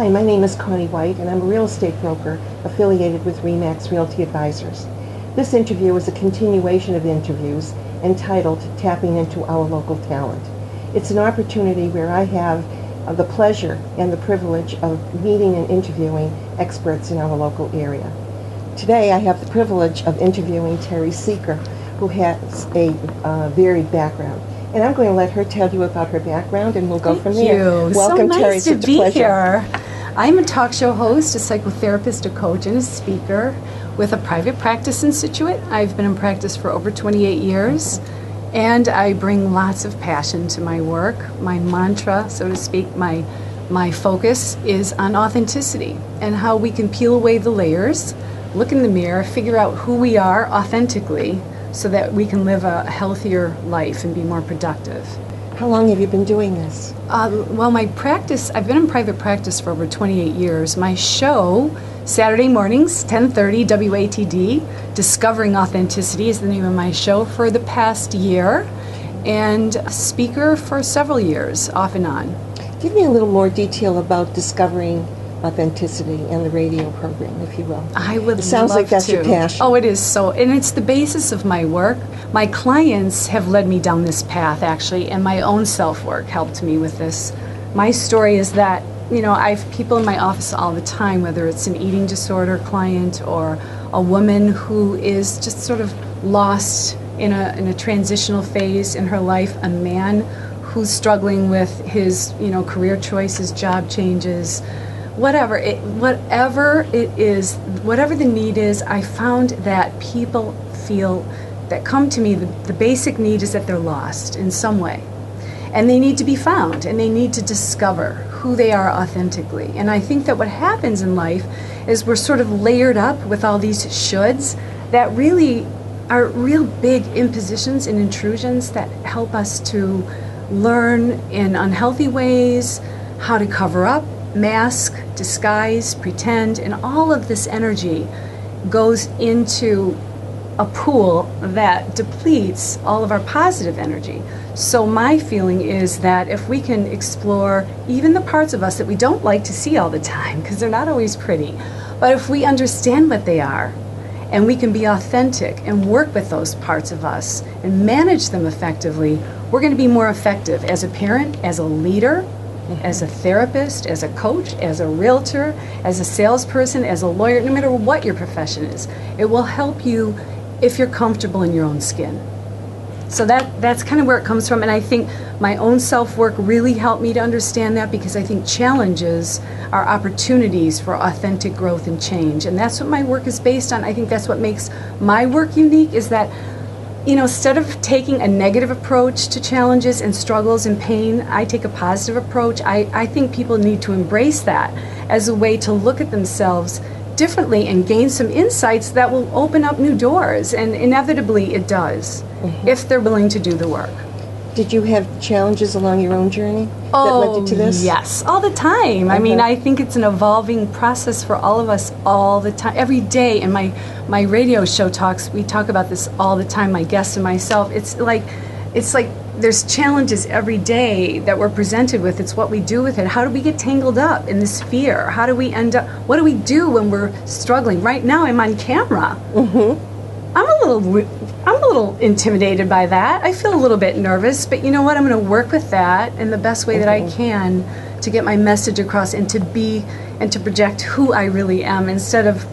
Hi, my name is Connie White, and I'm a real estate broker affiliated with RE/MAX Realty Advisors. This interview is a continuation of interviews entitled Tapping into Our Local Talent. It's an opportunity where I have the pleasure and the privilege of meeting and interviewing experts in our local area. Today I have the privilege of interviewing Teri Sica, who has a varied background. And I'm going to let her tell you about her background, and we'll go from there. Thank you. Welcome, so Teri. nice to Such a be pleasure. here. I'm a talk show host, a psychotherapist, a coach, and a speaker with a private practice in Scituate. I've been in practice for over 28 years, and I bring lots of passion to my work. My mantra, so to speak, my focus is on authenticity and how we can peel away the layers, look in the mirror, figure out who we are authentically, so that we can live a healthier life and be more productive. How long have you been doing this? Well, my practice, I've been in private practice for over 28 years. My show, Saturday mornings, 10:30, WATD, Discovering Authenticity is the name of my show for the past year, and a speaker for several years, off and on. Give me a little more detail about Discovering Authenticity and the radio program, if you will. I would love to. It sounds like that's your passion. Oh, it is so, and it's the basis of my work. My clients have led me down this path, actually, and my own self-work helped me with this. My story is that, you know, I have people in my office all the time, whether it's an eating disorder client or a woman who is just sort of lost in a transitional phase in her life, a man who's struggling with his, you know, career choices, job changes, whatever it is, whatever the need is. I found that people feel that come to me, the basic need is that they're lost in some way. And they need to be found, and they need to discover who they are authentically. And I think that what happens in life is we're sort of layered up with all these shoulds that really are real big impositions and intrusions that help us to learn in unhealthy ways how to cover up, mask, disguise, pretend, and all of this energy goes into a pool that depletes all of our positive energy. So my feeling is that if we can explore even the parts of us that we don't like to see all the time, because they're not always pretty, but if we understand what they are, and we can be authentic and work with those parts of us and manage them effectively, we're going to be more effective as a parent, as a leader, as a therapist, as a coach, as a realtor, as a salesperson, as a lawyer, no matter what your profession is. It will help you if you're comfortable in your own skin. So that's kind of where it comes from, and I think my own self-work really helped me to understand that, because I think challenges are opportunities for authentic growth and change, and that's what my work is based on. I think that's what makes my work unique, is that, you know, instead of taking a negative approach to challenges and struggles and pain, I take a positive approach. I think people need to embrace that as a way to look at themselves differently and gain some insights that will open up new doors, and inevitably it does, if they're willing to do the work. Did you have challenges along your own journey that led you to this? Yes, all the time. I mean, I think it's an evolving process for all of us all the time, every day. And my radio show we talk about this all the time, my guests and myself. It's like there's challenges every day that we're presented with. It's what we do with it. How do we get tangled up in this fear? How do we end up, what do we do when we're struggling? Right now I'm on camera. I'm a little intimidated by that. I feel a little bit nervous, but you know what? I'm going to work with that in the best way that I can to get my message across and to be and to project who I really am, instead of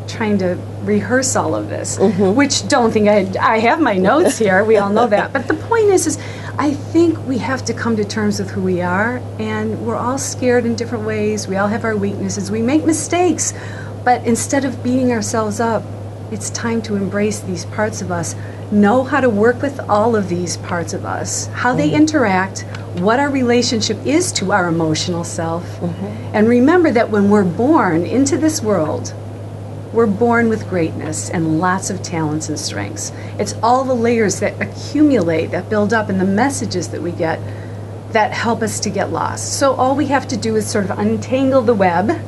trying to rehearse all of this, which don't think I have my notes here. We all know that. But the point is I think we have to come to terms with who we are, and we're all scared in different ways. We all have our weaknesses. We make mistakes, but instead of beating ourselves up, it's time to embrace these parts of us, know how to work with all of these parts of us, how they interact, what our relationship is to our emotional self, and remember that when we're born into this world, we're born with greatness and lots of talents and strengths. It's all the layers that accumulate, that build up, and the messages that we get that help us to get lost. So all we have to do is sort of untangle the web,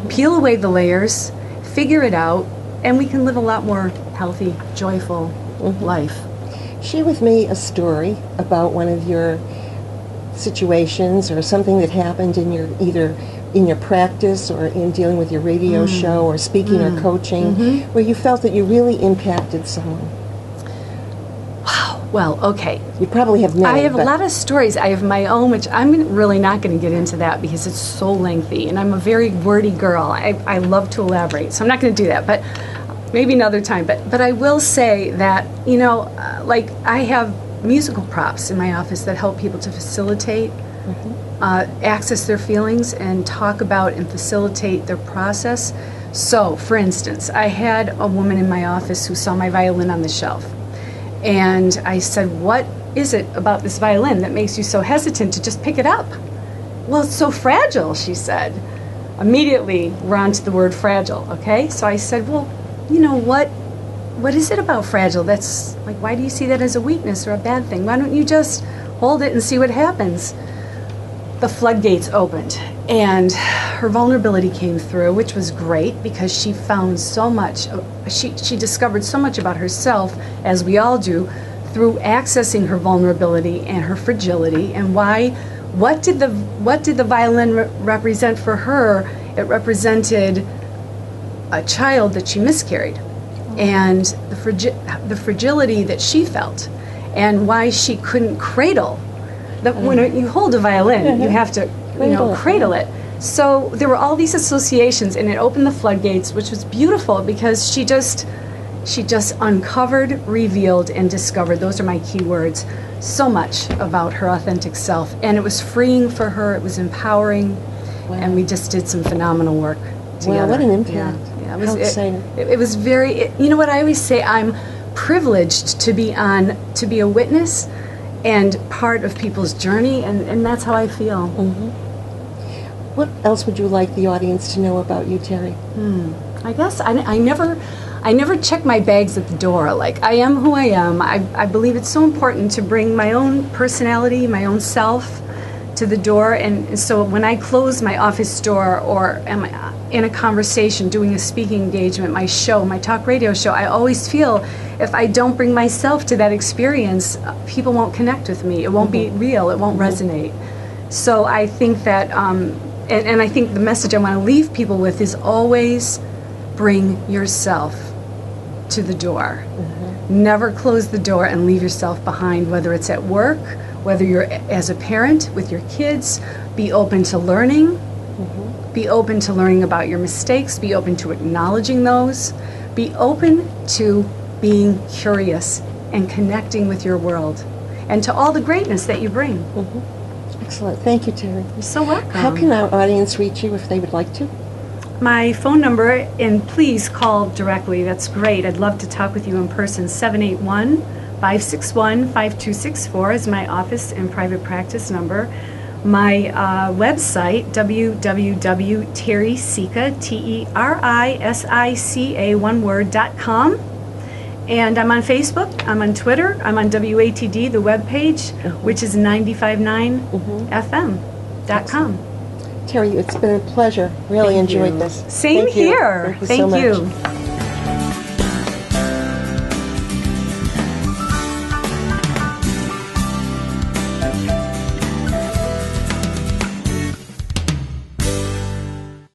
peel away the layers, figure it out, and we can live a lot more healthy, joyful life. Share with me a story about one of your situations or something that happened in your either in your practice or in dealing with your radio show or speaking or coaching where you felt that you really impacted someone? Wow. Well, okay. You probably have many. I have a lot of stories. I have my own, which I'm really not going to get into that because it's so lengthy, and I'm a very wordy girl. I love to elaborate, so I'm not going to do that, but maybe another time. But I will say that, you know, like I have musical props in my office that help people to facilitate access their feelings and talk about and facilitate their process. So, for instance, I had a woman in my office who saw my violin on the shelf. And I said, "What is it about this violin that makes you so hesitant to just pick it up?" "Well, it's so fragile," she said. Immediately, we're on to the word fragile, okay? So I said, "Well, you know, what is it about fragile that's, like, why do you see that as a weakness or a bad thing? Why don't you just hold it and see what happens?" The floodgates opened, and her vulnerability came through, which was great because she found so much. She discovered so much about herself, as we all do, through accessing her vulnerability and her fragility. And what did the violin represent for her? It represented a child that she miscarried, and the fragility that she felt, and why she couldn't cradle. When you hold a violin, you have to, cradle it. So there were all these associations, and it opened the floodgates, which was beautiful because she just uncovered, revealed, and discovered. Those are my key words. So much about her authentic self, and it was freeing for her. It was empowering, and we just did some phenomenal work together. Wow, what an impact! Yeah, How exciting! It was very. You know what I always say? I'm privileged to be a witness and part of people's journey, and that's how I feel. What else would you like the audience to know about you, Teri? I guess I never check my bags at the door. Like, I am who I am. I believe it's so important to bring my own personality, my own self to the door, and so when I close my office door or am in a conversation, doing a speaking engagement, my show, my talk radio show, I always feel if I don't bring myself to that experience, people won't connect with me. It won't be real. It won't resonate. So I think that, and I think the message I want to leave people with is always bring yourself to the door. Never close the door and leave yourself behind, whether it's at work, whether you're as a parent with your kids. Be open to learning. Be open to learning about your mistakes. Be open to acknowledging those. Be open to being curious and connecting with your world and to all the greatness that you bring. Excellent. Thank you, Teri. You're so welcome. How can our audience reach you if they would like to? My phone number, and please call directly. That's great. I'd love to talk with you in person. 781-561-5264 is my office and private practice number. My website, www.terisica, TERISICA, and I'm on Facebook, I'm on Twitter, I'm on WATD, the webpage, which is 959fm.com. Teri, it's been a pleasure. Really enjoyed this. Same here. Thank you so much. Thank you.